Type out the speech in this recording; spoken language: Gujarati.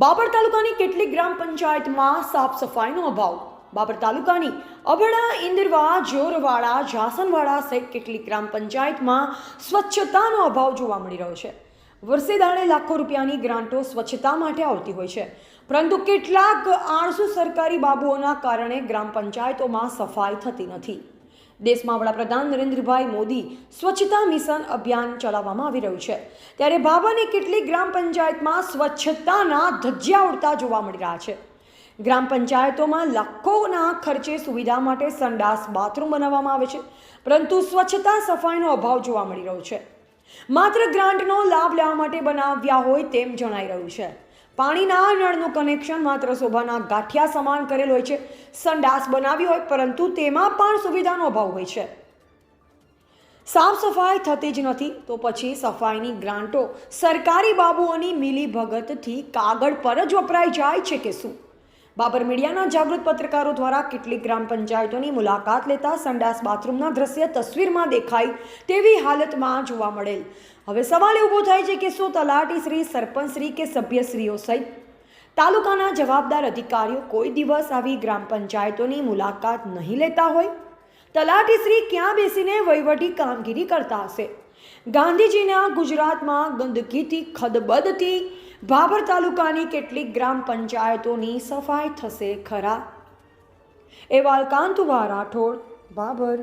બાબર તાલુકાની કેટલીક ગ્રામ પંચાયતમાં સાફ સફાઈનો અભાવ. બાબર તાલુકાની અબડા, ઇન્દરવા, જોરવાડા, જાસનવાડા સહિત કેટલીક ગ્રામ પંચાયતમાં સ્વચ્છતાનો અભાવ જોવા મળી રહ્યો છે. વર્ષે દાડે લાખો રૂપિયાની ગ્રાન્ટો સ્વચ્છતા માટે આવતી હોય છે, પરંતુ કેટલાક આળસુ સરકારી બાબુઓના કારણે ગ્રામ પંચાયતોમાં સફાઈ થતી નથી. દેશમાં વડાપ્રધાન નરેન્દ્રભાઈ મોદી સ્વચ્છતા મિશન અભિયાન ચલાવવામાં આવી રહ્યું છે, ત્યારે બાબરની કેટલીક ગ્રામ પંચાયતમાં સ્વચ્છતાના ધજ્જા ઉડતા જોવા મળી રહ્યા છે. ગ્રામ પંચાયતોમાં લાખોના ખર્ચે સુવિધા માટે સંડાસ બાથરૂમ બનાવવામાં આવે છે, પરંતુ સ્વચ્છતા સફાઈનો અભાવ જોવા મળી રહ્યો છે. માત્ર ગ્રાન્ટનો લાભ લેવા માટે બનાવ્યા હોય તેમ જણાઈ રહ્યું છે. પાણીના નળનું કનેક્શન માત્ર શોભાના ગાંઠિયા સમાન કરેલ હોય છે. સંડાસ બનાવી હોય પરંતુ તેમાં પણ સુવિધાનો અભાવ હોય છે. સાફ સફાઈ થતી જ નથી, તો પછી સફાઈની ગ્રાન્ટો સરકારી બાબુઓની મિલીભગતથી કાગળ પર જ વપરાઈ જાય છે કે શું? બાબર મીડિયાના જાગૃત પત્રકારો દ્વારા કેટલીક ગ્રામ પંચાયતોની મુલાકાત લેતા સંડાસ બાથરૂમના દ્રશ્ય તસવીરમાં દેખાય તેવી હાલતમાં જોવા મળેલ. હવે સવાલ ઊભો થાય છે કે શું તલાટી શ્રી, સરપંચ શ્રી કે સભ્યશ્રીઓ સહિત તાલુકાના જવાબદાર અધિકારીઓ કોઈ દિવસ આવી ગ્રામ પંચાયતોની મુલાકાત નહીં લેતા હોય? તલાટી શ્રી ક્યાં બેસીને વહીવટી કામગીરી કરતા હશે? ગાંધીજીના ગુજરાતમાં ગંદકીથી ખદબદથી બાબર તાલુકાની કેટલીક ગ્રામ પંચાયતોની સફાઈ થશે ખરા? અહેવાલ કાંતુભા રાઠોડ, બાબર.